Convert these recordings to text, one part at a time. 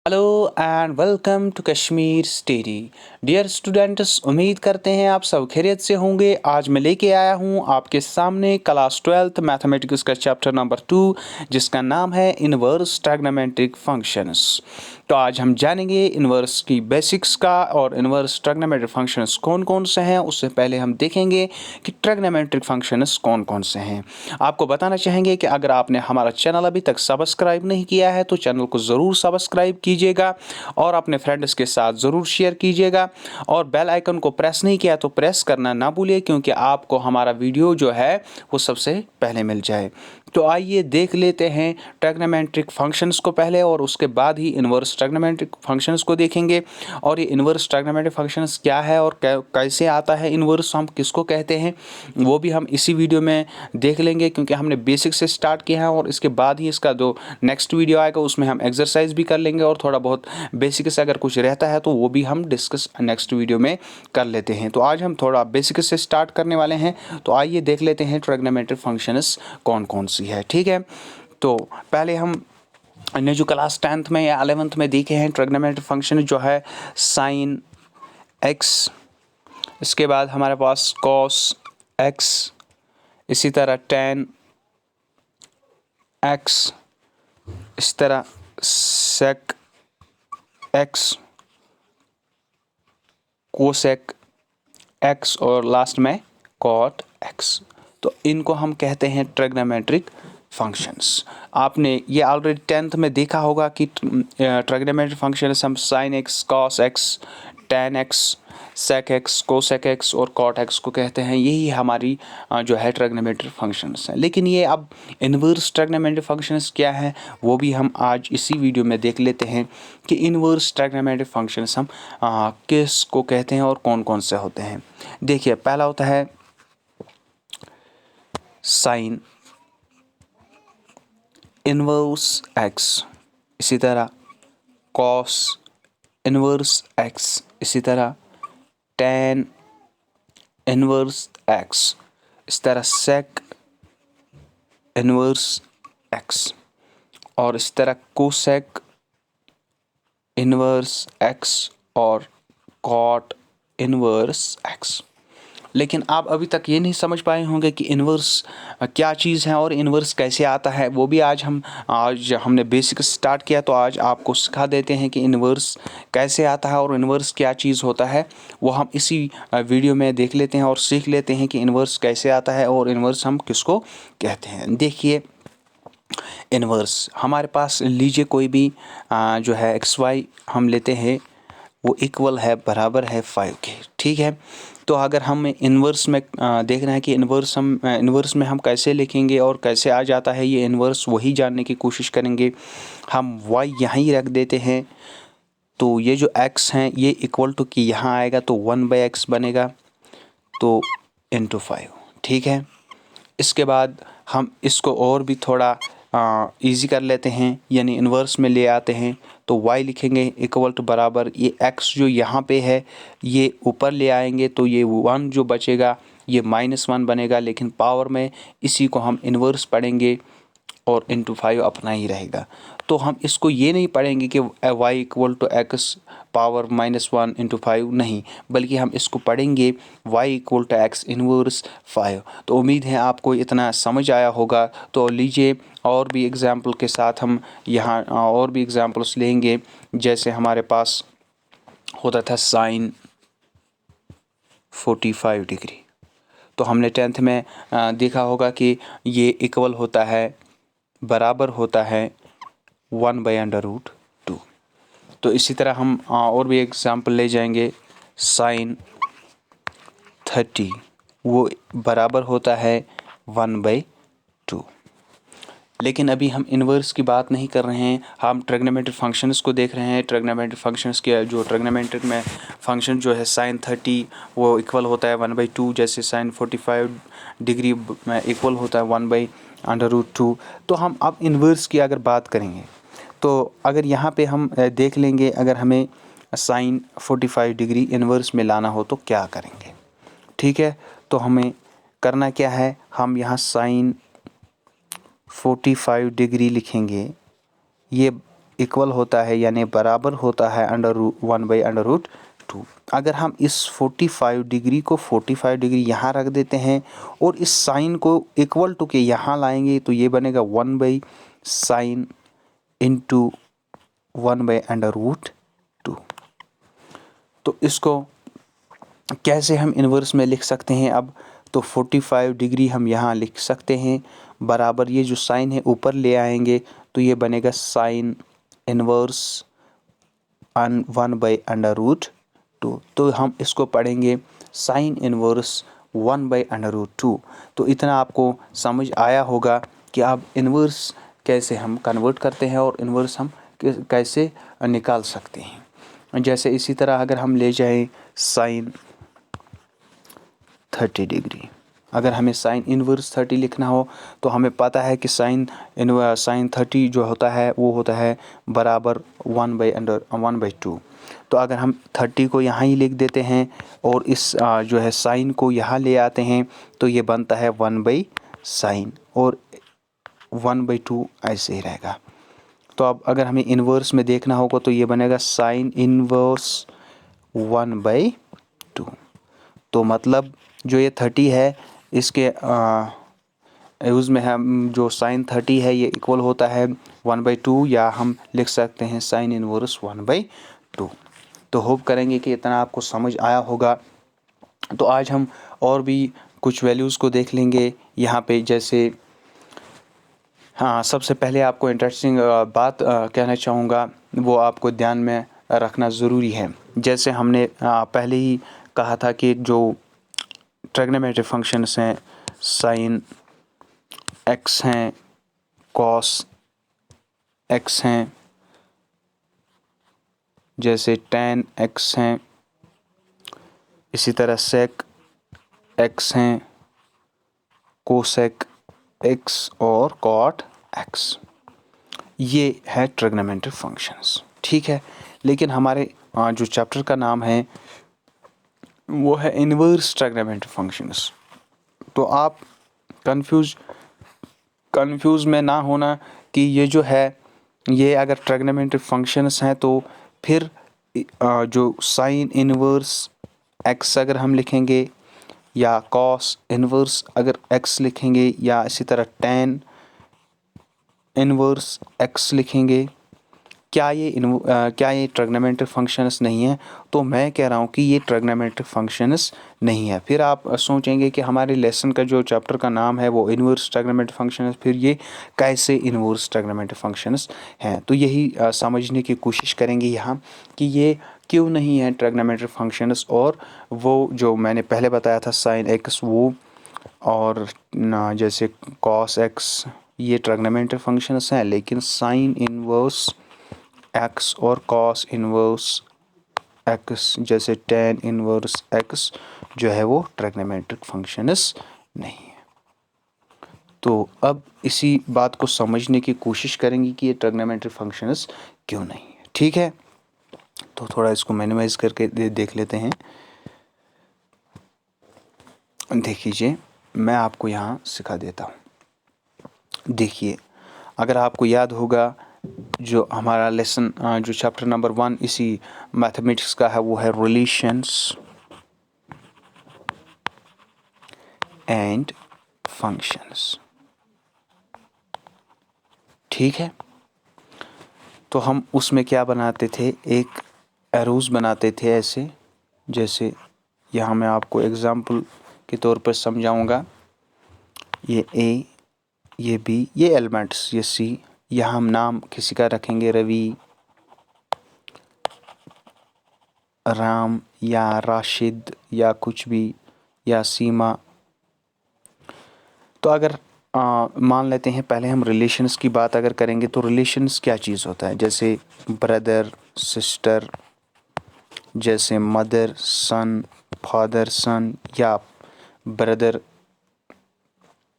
Hello and welcome to Kashmir study. Dear students, उम्मीद करते हैं आप सब खैरियत से होंगे। आज मैं लेके आया हूँ आपके सामने क्लास 12th मैथमेटिक्स का चैप्टर नंबर 2 जिसका नाम है इनवर्स ट्रिग्नोमेट्रिक फंक्शंस। तो आज हम जानेंगे इनवर्स की बेसिक्स का और इनवर्स ट्रिग्नोमेट्रिक फंक्शंस कौन कौन से हैं। उससे पहले हम देखेंगे कि ट्रिग्नोमेट्रिक फंक्शंस कौन कौन से हैं। आपको बताना चाहेंगे कि अगर आपने हमारा चैनल अभी तक सब्सक्राइब नहीं किया है तो चैनल को ज़रूर सब्सक्राइब कीजिएगा और अपने फ्रेंड्स के साथ ज़रूर शेयर कीजिएगा और बेल आइकन को प्रेस नहीं किया तो प्रेस करना ना भूलिए, क्योंकि आपको हमारा वीडियो जो है वो सबसे पहले मिल जाए। तो आइए देख लेते हैं ट्रिग्नोमेट्रिक फंक्शंस को पहले और उसके बाद ही इनवर्स ट्रिग्नोमेट्रिक फंक्शंस को देखेंगे। और ये इनवर्स ट्रिग्नोमेट्रिक फंक्शंस क्या है और कैसे आता है, इनवर्स हम किसको कहते हैं, वो भी हम इसी वीडियो में देख लेंगे, क्योंकि हमने बेसिक से स्टार्ट किया है और इसके बाद ही इसका जो नेक्स्ट वीडियो आएगा उसमें हम एक्सरसाइज भी कर लेंगे और थोड़ा बहुत बेसिक से अगर कुछ रहता है तो वो भी हम डिस्कस नेक्स्ट वीडियो में कर लेते हैं। तो आज हम थोड़ा बेसिक से स्टार्ट करने वाले हैं। तो आइए देख लेते हैं ट्रिग्नोमेट्रिक फंक्शंस कौन कौन सी है। ठीक है, तो पहले हमने जो क्लास 10th में या 11th में देखे हैं ट्रिग्नोमेट्रिक फंक्शन जो है साइन एक्स, इसके बाद हमारे पास कॉस एक्स, इसी तरह tan एक्स, इस तरह sec एक्स, कोसेक एक्स और लास्ट में कॉट एक्स। तो इनको हम कहते हैं ट्रिग्नोमेट्रिक फंक्शंस। आपने ये ऑलरेडी 10th में देखा होगा कि ट्रिग्नोमेट्रिक फंक्शंस हम sine x, cos x, tan x, sec x, cosec x और कॉट एक्स को कहते हैं। यही हमारी जो है ट्रिग्नोमेट्रिक फंक्शंस हैं। लेकिन ये अब इनवर्स ट्रिग्नोमेट्रिक फंक्शंस क्या है वो भी हम आज इसी वीडियो में देख लेते हैं कि इनवर्स ट्रिग्नोमेट्रिक फंक्शंस हम किस को कहते हैं और कौन कौन से होते हैं। देखिए, पहला होता है साइन इनवर्स एक्स, इसी तरह कॉस इनवर्स एक्स, इसी तरह tan इनवर्स एक्स, इस तरह sec इनवर्स एक्स और इस तरह कोसेक इनवर्स एक्स और कॉट इनवर्स एक्स। लेकिन आप अभी तक ये नहीं समझ पाए होंगे कि इनवर्स क्या चीज़ है और इनवर्स कैसे आता है। वो भी आज हमने बेसिक स्टार्ट किया, तो आज आपको सिखा देते हैं कि इनवर्स कैसे आता है और इनवर्स क्या चीज़ होता है। वो हम इसी वीडियो में देख लेते हैं और सीख लेते हैं कि इनवर्स कैसे आता है और इनवर्स हम किसको कहते हैं। देखिए, इनवर्स हमारे पास लीजिए कोई भी जो है एक्स वाई हम लेते हैं, वो इक्वल है, बराबर है 5 के। ठीक है, तो अगर हम इन्वर्स में देखना है कि इन्वर्स में हम कैसे लिखेंगे और कैसे आ जाता है ये इन्वर्स, वही जानने की कोशिश करेंगे। हम y यहाँ ही रख देते हैं, तो ये जो x हैं ये इक्वल टू कि यहाँ आएगा तो 1/x बनेगा, तो इंटू 5। ठीक है, इसके बाद हम इसको और भी थोड़ा इजी कर लेते हैं, यानी इन्वर्स में ले आते हैं। तो y लिखेंगे इक्वल टू बराबर, ये x जो यहाँ पे है ये ऊपर ले आएंगे तो ये 1 जो बचेगा ये -1 बनेगा, लेकिन पावर में इसी को हम इन्वर्स पढ़ेंगे और इंटू 5 अपना ही रहेगा। तो हम इसको ये नहीं पढ़ेंगे कि y equal to x power -1 into 5, नहीं, बल्कि हम इसको पढ़ेंगे y equal to x inverse 5। तो उम्मीद है आपको इतना समझ आया होगा। तो लीजिए और भी एग्जाम्पल के साथ हम यहाँ और भी एग्जाम्पल्स लेंगे। जैसे हमारे पास होता था साइन 45 डिग्री, तो हमने 10th में देखा होगा कि ये इक्वल होता है, बराबर होता है 1/√2। तो इसी तरह हम और भी एग्जाम्पल ले जाएंगे। साइन 30 वो बराबर होता है 1/2। लेकिन अभी हम इन्वर्स की बात नहीं कर रहे हैं, हम ट्रिग्नोमेट्रिक फंक्शंस को देख रहे हैं। ट्रिग्नोमेट्रिक फंक्शंस के जो ट्रिग्नोमेट्रिक में फंक्शन जो है साइन 30 वो इक्वल होता है 1/2, जैसे साइन 45 डिग्री में इक्वल होता है 1/√2। तो हम अब इन्वर्स की अगर बात करेंगे तो अगर यहाँ पे हम देख लेंगे, अगर हमें साइन 45 डिग्री इन्वर्स में लाना हो तो क्या करेंगे। ठीक है, तो हमें करना क्या है, हम यहाँ साइन 45 डिग्री लिखेंगे, ये इक्वल होता है यानी बराबर होता है √1/√2। अगर हम इस 45 डिग्री को 45 डिग्री यहाँ रख देते हैं और इस साइन को इक्वल टू के यहाँ लाएंगे तो ये बनेगा 1/sin इंटू 1/√2। तो इसको कैसे हम इन्वर्स में लिख सकते हैं अब? तो 45 डिग्री हम यहाँ लिख सकते हैं बराबर, ये जो साइन है ऊपर ले आएंगे तो ये बनेगा साइन इन्वर्स 1/√2। तो हम इसको पढ़ेंगे साइन इन्वर्स 1/√2। तो इतना आपको समझ आया होगा कि अब इन्वर्स कैसे हम कन्वर्ट करते हैं और इन्वर्स हम कैसे निकाल सकते हैं। जैसे इसी तरह अगर हम ले जाएं साइन 30 डिग्री, अगर हमें साइन इन्वर्स 30 लिखना हो तो हमें पता है कि साइन 30 जो होता है वो होता है बराबर 1/2। तो अगर हम 30 को यहाँ ही लिख देते हैं और इस जो है साइन को यहाँ ले आते हैं तो ये बनता है 1/sin और 1/2 ऐसे ही रहेगा। तो अब अगर हमें इन्वर्स में देखना होगा तो ये बनेगा साइन इन्वर्स 1/2। तो मतलब जो ये 30 है इसके यूज़ में हम जो साइन 30 है ये इक्वल होता है 1/2 या हम लिख सकते हैं साइन इन्वर्स 1/2। तो होप करेंगे कि इतना आपको समझ आया होगा। तो आज हम और भी कुछ वैल्यूज़ को देख लेंगे यहाँ पे। जैसे हाँ, सबसे पहले आपको इंटरेस्टिंग बात कहना चाहूँगा, वो आपको ध्यान में रखना ज़रूरी है। जैसे हमने पहले ही कहा था कि जो ट्रिग्नोमेट्रिक फंक्शंस हैं, साइन x हैं, कॉस x हैं, जैसे tan x हैं, इसी तरह sec x हैं, कोसेक x और cot x। ये है ट्रिग्नोमेट्रिक फंक्शंस, ठीक है। लेकिन हमारे जो चैप्टर का नाम है वो है इन्वर्स ट्रिग्नोमेट्रिक फंक्शंस। तो आप कंफ्यूज में ना होना कि ये जो है ये अगर ट्रिग्नोमेट्रिक फंक्शंस हैं तो फिर जो साइन इन्वर्स x अगर हम लिखेंगे या कॉस इन्वर्स अगर x लिखेंगे या इसी तरह tan इन्वर्स x लिखेंगे, क्या ये ट्रिग्नोमेट्रिक फंक्शंस नहीं है? तो मैं कह रहा हूँ कि ये ट्रिग्नोमेट्रिक फंक्शंस नहीं है। फिर आप सोचेंगे कि हमारे लेसन का जो चैप्टर का नाम है वो इन्वर्स ट्रिग्नोमेट्रिक फंक्शंस, फिर ये कैसे इन्वर्स ट्रिग्नोमेट्रिक फंक्शंस हैं? तो यही समझने की कोशिश करेंगे यहाँ कि ये क्यों नहीं है ट्रिग्नोमेट्रिक फंक्शंस। और वो जो मैंने पहले बताया था साइन x वो, और जैसे कॉस x ये ट्रिग्नोमेट्रिक फंक्शंस हैं, लेकिन साइन इन्वर्स x और cos इन्वर्स x जैसे tan इन्वर्स x जो है वो ट्रिग्नोमेट्रिक फंक्शंस नहीं है। तो अब इसी बात को समझने की कोशिश करेंगे कि ये ट्रिग्नोमेट्रिक फंक्शंस क्यों नहीं है, ठीक है। तो थोड़ा इसको मिनिमाइज करके देख लेते हैं। देखिए मैं आपको यहाँ सिखा देता हूँ। देखिए अगर आपको याद होगा जो हमारा लेसन जो चैप्टर नंबर 1 इसी मैथमेटिक्स का है वो है रिलेशंस एंड फंक्शंस, ठीक है। तो हम उसमें क्या बनाते थे, एक एरोज बनाते थे ऐसे, जैसे यहाँ मैं आपको एग्जांपल के तौर पर समझाऊंगा। ये A, ये B, ये एलिमेंट्स, ये C, यहाँ हम नाम किसी का रखेंगे रवि, राम या राशिद या कुछ भी, या सीमा। तो अगर मान लेते हैं पहले हम रिलेशंस की बात अगर करेंगे तो रिलेशंस क्या चीज़ होता है, जैसे ब्रदर सिस्टर, जैसे मदर सन, फादर सन, या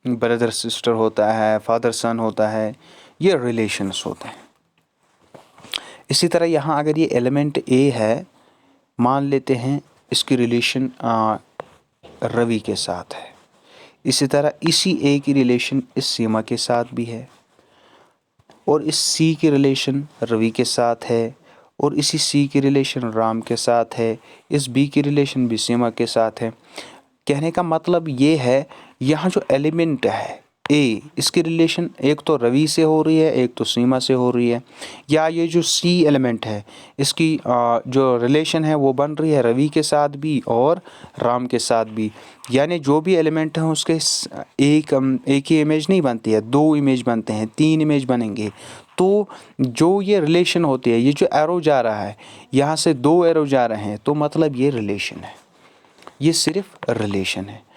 ब्रदर सिस्टर होता है, फादर सन होता है, ये रिलेशंस होते हैं। इसी तरह यहाँ अगर ये एलिमेंट A है, मान लेते हैं इसकी रिलेशन रवि के साथ है, इसी तरह इसी A की रिलेशन इस सीमा के साथ भी है। और इस सी की रिलेशन रवि के साथ है, और इसी सी की रिलेशन राम के साथ है, इस बी की रिलेशन भी सीमा के साथ है। कहने का मतलब ये है, यहाँ जो एलिमेंट है ए, इसकी रिलेशन एक तो रवि से हो रही है, एक तो सीमा से हो रही है, या ये जो सी एलिमेंट है इसकी जो रिलेशन है वो बन रही है रवि के साथ भी और राम के साथ भी। यानी जो भी एलिमेंट हैं उसके एक ही इमेज नहीं बनती है, दो इमेज बनते हैं, तीन इमेज बनेंगे। तो जो ये रिलेशन होती है, ये जो एरो जा रहा है यहाँ से, दो एरो जा रहे हैं, तो मतलब ये रिलेशन है, ये सिर्फ रिलेशन है।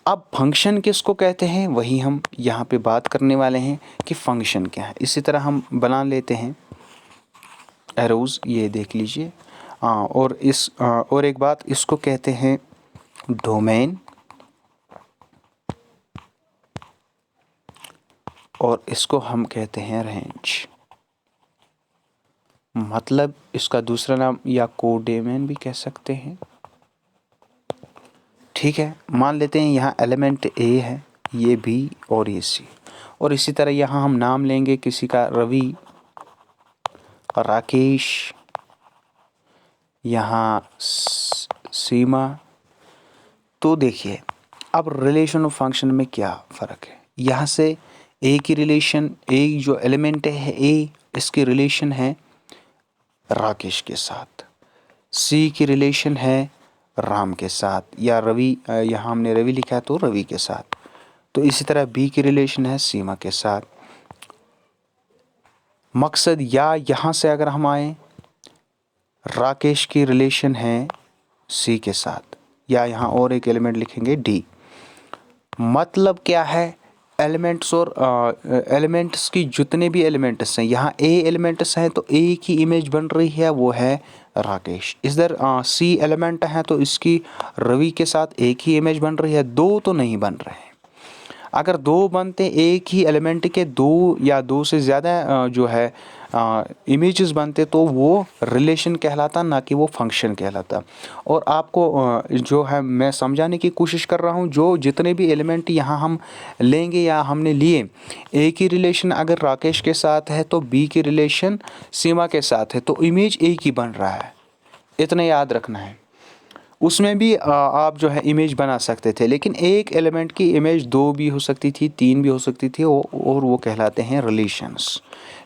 अब फंक्शन किसको कहते हैं वही हम यहाँ पे बात करने वाले हैं कि फंक्शन क्या है। इसी तरह हम बना लेते हैं एरोज, ये देख लीजिए। और एक बात, इसको कहते हैं डोमेन और इसको हम कहते हैं रेंज। मतलब इसका दूसरा नाम या कोडोमेन भी कह सकते हैं। ठीक है, मान लेते हैं यहाँ एलिमेंट ए है, ये बी और ये सी, और इसी तरह यहाँ हम नाम लेंगे किसी का रवि, राकेश, यहाँ सीमा। तो देखिए अब रिलेशन और फंक्शन में क्या फ़र्क है। यहाँ से ए की रिलेशन, ए जो एलिमेंट है ए, इसकी रिलेशन है राकेश के साथ, सी की रिलेशन है राम के साथ, या रवि, यहाँ हमने रवि लिखा है तो रवि के साथ। तो इसी तरह बी की रिलेशन है सीमा के साथ। मकसद, या यहाँ से अगर हम आए, राकेश की रिलेशन है सी के साथ, या यहाँ और एक एलिमेंट लिखेंगे डी। मतलब क्या है, एलिमेंट्स और एलिमेंट्स की जितने भी एलिमेंट्स हैं, यहाँ ए एलिमेंट्स हैं तो ए की इमेज बन रही है, वो है राकेश। इधर सी एलिमेंट है तो इसकी रवि के साथ एक ही इमेज बन रही है, दो तो नहीं बन रहे हैं। अगर दो बनते, एक ही एलिमेंट के दो या दो से ज़्यादा जो है इमेजेस बनते, तो वो रिलेशन कहलाता, ना कि वो फंक्शन कहलाता। और आपको जो है मैं समझाने की कोशिश कर रहा हूँ, जो जितने भी एलिमेंट यहाँ हम लेंगे या हमने लिए, ए की रिलेशन अगर राकेश के साथ है तो बी की रिलेशन सीमा के साथ है, तो इमेज एक ही बन रहा है, इतना याद रखना है। उसमें भी आप जो है इमेज बना सकते थे, लेकिन एक एलिमेंट की इमेज दो भी हो सकती थी, तीन भी हो सकती थी, और वो कहलाते हैं रिलेशंस।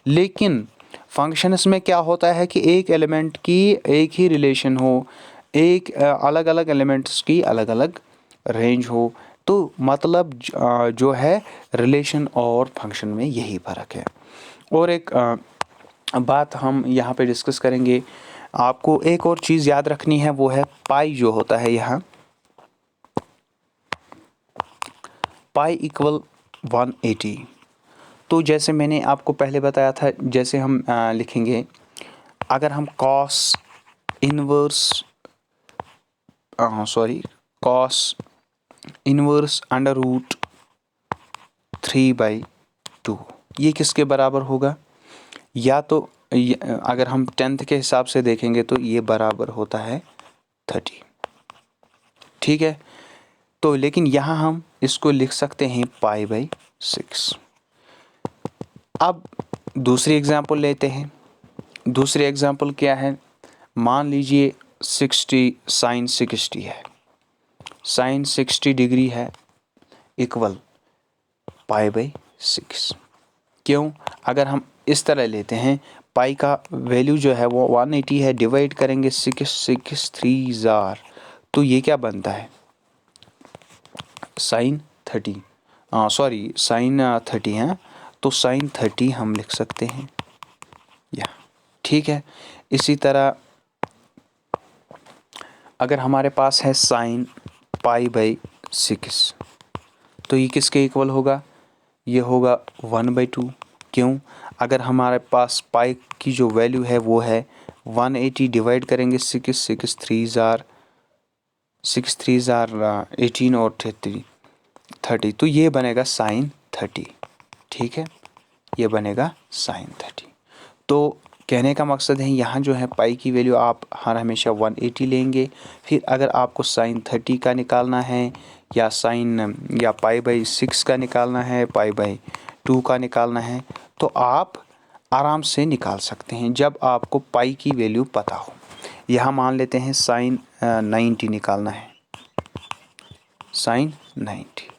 लेकिन फंक्शंस में क्या होता है कि एक एलिमेंट की एक ही रिलेशन हो, एक अलग अलग एलिमेंट्स की अलग अलग रेंज हो। तो मतलब जो है रिलेशन और फंक्शन में यही फ़र्क है। और एक बात हम यहाँ पे डिस्कस करेंगे, आपको एक और चीज़ याद रखनी है, वो है पाई जो होता है यहाँ, पाई इक्वल 180। तो जैसे मैंने आपको पहले बताया था, जैसे हम लिखेंगे, अगर हम कॉस इनवर्स अंडर रूट 3/2, ये किसके बराबर होगा? या तो अगर हम 10th के हिसाब से देखेंगे तो ये बराबर होता है 30। ठीक है, तो लेकिन यहाँ हम इसको लिख सकते हैं π/6। अब दूसरी एग्जांपल लेते हैं। दूसरी एग्जांपल क्या है, मान लीजिए 60 साइन 60 है, साइन 60 डिग्री है, इक्वल π/6। क्यों? अगर हम इस तरह लेते हैं, पाई का वैल्यू जो है वो 180 है, डिवाइड करेंगे 6 3 जार, तो ये क्या बनता है, साइन 30, साइन 30 है, तो साइन 30 हम लिख सकते हैं या। ठीक है, इसी तरह अगर हमारे पास है साइन π/6, तो ये किसके इक्वल होगा, ये होगा 1/2। क्यों? अगर हमारे पास पाई की जो वैल्यू है वो है 180, डिवाइड करेंगे 6 3 जार 18 और 30, तो ये बनेगा साइन 30। ठीक है, ये बनेगा साइन 30। तो कहने का मकसद है, यहाँ जो है पाई की वैल्यू आप हर हमेशा 180 लेंगे। फिर अगर आपको साइन 30 का निकालना है, या π/6 का निकालना है, π/2 का निकालना है, तो आप आराम से निकाल सकते हैं जब आपको पाई की वैल्यू पता हो। यहाँ मान लेते हैं साइन 90 निकालना है, साइन 90।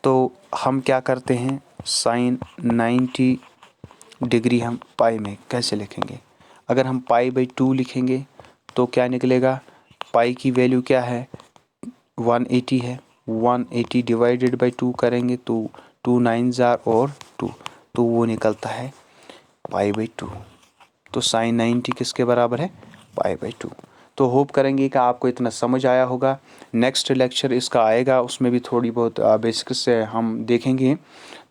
तो हम क्या करते हैं, साइन 90 डिग्री हम पाई में कैसे लिखेंगे? अगर हम पाई बाई 2 लिखेंगे तो क्या निकलेगा? पाई की वैल्यू क्या है? 180 है। 180 डिवाइडेड बाई 2 करेंगे तो 2 9 और 2, तो वो निकलता है पाई बाई 2। तो साइन 90 किसके बराबर है? Pi by 2। तो होप करेंगे कि आपको इतना समझ आया होगा। नेक्स्ट लेक्चर इसका आएगा, उसमें भी थोड़ी बहुत बेसिक्स से हम देखेंगे।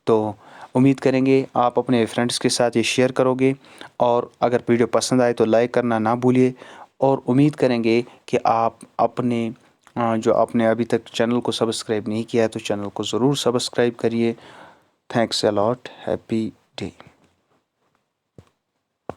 तो उम्मीद करेंगे आप अपने फ्रेंड्स के साथ ये शेयर करोगे, और अगर वीडियो पसंद आए तो लाइक करना ना भूलिए। और उम्मीद करेंगे कि आप अपने जो आपने अभी तक चैनल को सब्सक्राइब नहीं किया है तो चैनल को ज़रूर सब्सक्राइब करिए। Thanks a lot, happy day.